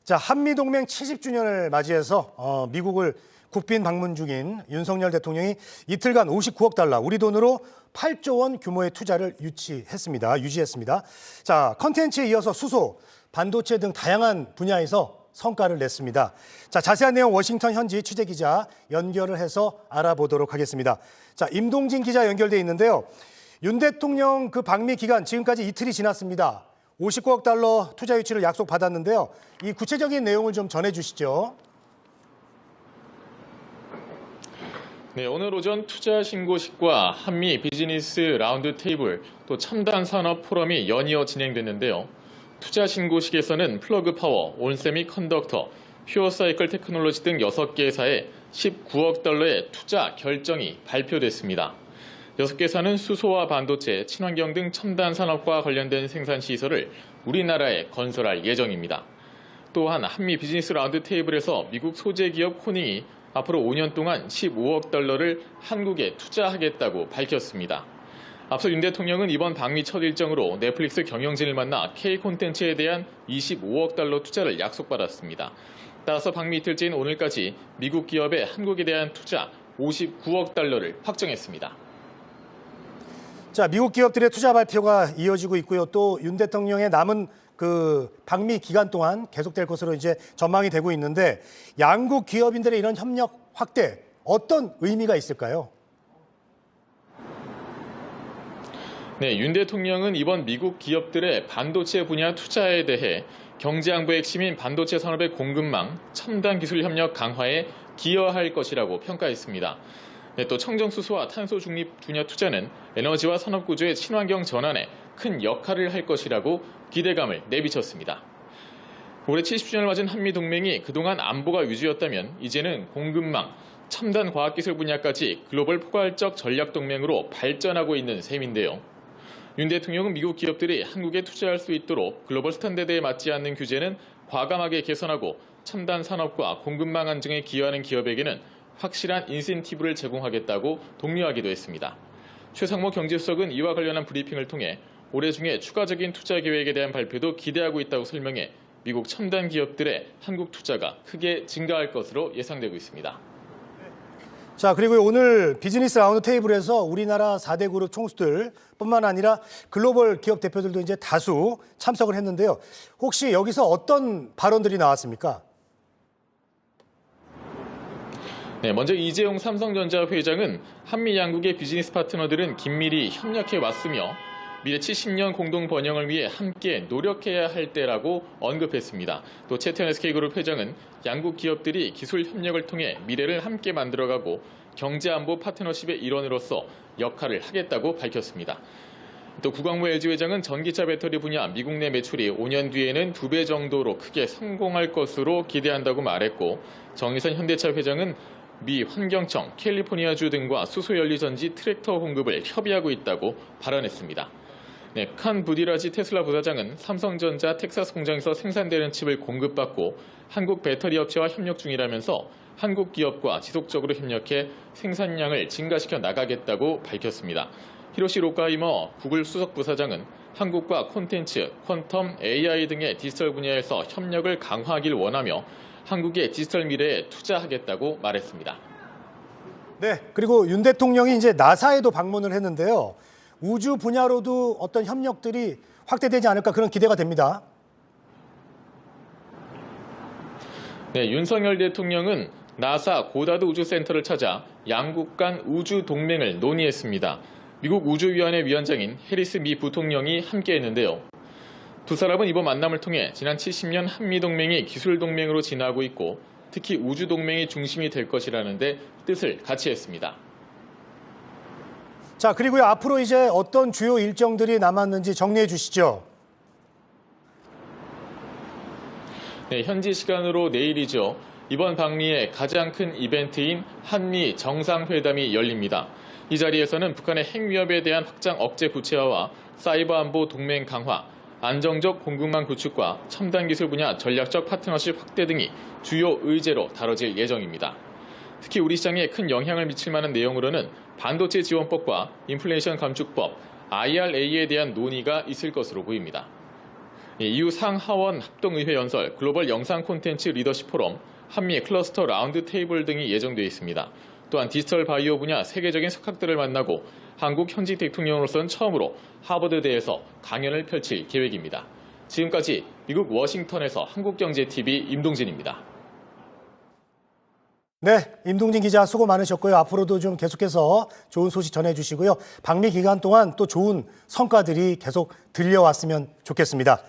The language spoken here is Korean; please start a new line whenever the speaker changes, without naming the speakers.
자, 한미동맹 70주년을 맞이해서 미국을 국빈 방문 중인 윤석열 대통령이 이틀간 59억 달러, 우리 돈으로 8조 원 규모의 투자를 유지했습니다. 자, 컨텐츠에 이어서 수소, 반도체 등 다양한 분야에서 성과를 냈습니다. 자, 자세한 내용 워싱턴 현지 취재기자 연결을 해서 알아보도록 하겠습니다. 자, 임동진 기자 연결돼 있는데요. 윤 대통령 그 방미 기간 지금까지 이틀이 지났습니다. 59억 달러 투자 유치를 약속받았는데요. 이 구체적인 내용을 좀 전해주시죠.
네, 오늘 오전 투자 신고식과 한미 비즈니스 라운드 테이블 또 첨단 산업 포럼이 연이어 진행됐는데요. 투자 신고식에서는 플러그 파워, 온세미 컨덕터, 퓨어 사이클 테크놀로지 등 6개사의 19억 달러의 투자 결정이 발표됐습니다. 6개사는 수소와 반도체, 친환경 등 첨단 산업과 관련된 생산 시설을 우리나라에 건설할 예정입니다. 또한 한미 비즈니스 라운드 테이블에서 미국 소재 기업 코닝이 앞으로 5년 동안 15억 달러를 한국에 투자하겠다고 밝혔습니다. 앞서 윤 대통령은 이번 방미 첫 일정으로 넷플릭스 경영진을 만나 K 콘텐츠에 대한 25억 달러 투자를 약속받았습니다. 따라서 방미 이틀째인 오늘까지 미국 기업의 한국에 대한 투자 59억 달러를 확정했습니다.
자, 미국 기업들의 투자 발표가 이어지고 있고요. 또 윤 대통령의 남은 그 방미 기간 동안 계속될 것으로 이제 전망이 되고 있는데 양국 기업인들의 이런 협력 확대 어떤 의미가 있을까요?
네, 윤 대통령은 이번 미국 기업들의 반도체 분야 투자에 대해 경제안보의 핵심인 반도체 산업의 공급망, 첨단 기술 협력 강화에 기여할 것이라고 평가했습니다. 네, 또 청정수소와 탄소 중립 분야 투자는 에너지와 산업 구조의 친환경 전환에 큰 역할을 할 것이라고 기대감을 내비쳤습니다. 올해 70주년을 맞은 한미동맹이 그동안 안보가 위주였다면 이제는 공급망, 첨단 과학기술 분야까지 글로벌 포괄적 전략동맹으로 발전하고 있는 셈인데요. 윤 대통령은 미국 기업들이 한국에 투자할 수 있도록 글로벌 스탠다드에 맞지 않는 규제는 과감하게 개선하고 첨단 산업과 공급망 안정에 기여하는 기업에게는 확실한 인센티브를 제공하겠다고 독려하기도 했습니다. 최상모 경제수석은 이와 관련한 브리핑을 통해 올해 중에 추가적인 투자 계획에 대한 발표도 기대하고 있다고 설명해 미국 첨단 기업들의 한국 투자가 크게 증가할 것으로 예상되고 있습니다.
자, 그리고 오늘 비즈니스 라운드 테이블에서 우리나라 4대 그룹 총수들뿐만 아니라 글로벌 기업 대표들도 이제 다수 참석을 했는데요. 혹시 여기서 어떤 발언들이 나왔습니까?
네, 먼저 이재용 삼성전자 회장은 한미 양국의 비즈니스 파트너들은 긴밀히 협력해 왔으며 미래 70년 공동 번영을 위해 함께 노력해야 할 때라고 언급했습니다. 또 최태원 SK그룹 회장은 양국 기업들이 기술 협력을 통해 미래를 함께 만들어가고 경제안보 파트너십의 일원으로서 역할을 하겠다고 밝혔습니다. 또 구광모 LG 회장은 전기차 배터리 분야 미국 내 매출이 5년 뒤에는 2배 정도로 크게 성공할 것으로 기대한다고 말했고, 정의선 현대차 회장은 미 환경청, 캘리포니아주 등과 수소연료전지 트랙터 공급을 협의하고 있다고 발언했습니다. 네, 칸 부디라지 테슬라 부사장은 삼성전자 텍사스 공장에서 생산되는 칩을 공급받고 한국 배터리 업체와 협력 중이라면서 한국 기업과 지속적으로 협력해 생산량을 증가시켜 나가겠다고 밝혔습니다. 히로시 로카이머 구글 수석 부사장은 한국과 콘텐츠, 퀀텀, AI 등의 디지털 분야에서 협력을 강화하길 원하며 한국의 디지털 미래에 투자하겠다고 말했습니다.
네, 그리고 윤 대통령이 이제 나사에도 방문을 했는데요. 우주 분야로도 어떤 협력들이 확대되지 않을까 그런 기대가 됩니다.
네, 윤석열 대통령은 나사 고다드 우주센터를 찾아 양국 간 우주 동맹을 논의했습니다. 미국 우주위원회 위원장인 해리스 미 부통령이 함께했는데요. 두 사람은 이번 만남을 통해 지난 70년 한미동맹이 기술동맹으로 진화하고 있고 특히 우주동맹이 중심이 될 것이라는 데 뜻을 같이 했습니다.
자, 그리고요, 앞으로 이제 어떤 주요 일정들이 남았는지 정리해 주시죠.
네, 현지 시간으로 내일이죠. 이번 방미의 가장 큰 이벤트인 한미 정상회담이 열립니다. 이 자리에서는 북한의 핵위협에 대한 확장 억제 구체화와 사이버 안보 동맹 강화, 안정적 공급망 구축과 첨단 기술 분야 전략적 파트너십 확대 등이 주요 의제로 다뤄질 예정입니다. 특히 우리 시장에 큰 영향을 미칠 만한 내용으로는 반도체 지원법과 인플레이션 감축법, IRA에 대한 논의가 있을 것으로 보입니다. EU 상하원 합동의회 연설, 글로벌 영상 콘텐츠 리더십 포럼, 한미 클러스터 라운드 테이블 등이 예정돼 있습니다. 또한 디지털 바이오 분야 세계적인 석학들을 만나고 한국 현직 대통령으로서는 처음으로 하버드대에서 강연을 펼칠 계획입니다. 지금까지 미국 워싱턴에서 한국경제TV 임동진입니다.
네, 임동진 기자 수고 많으셨고요. 앞으로도 좀 계속해서 좋은 소식 전해주시고요. 방미 기간 동안 또 좋은 성과들이 계속 들려왔으면 좋겠습니다.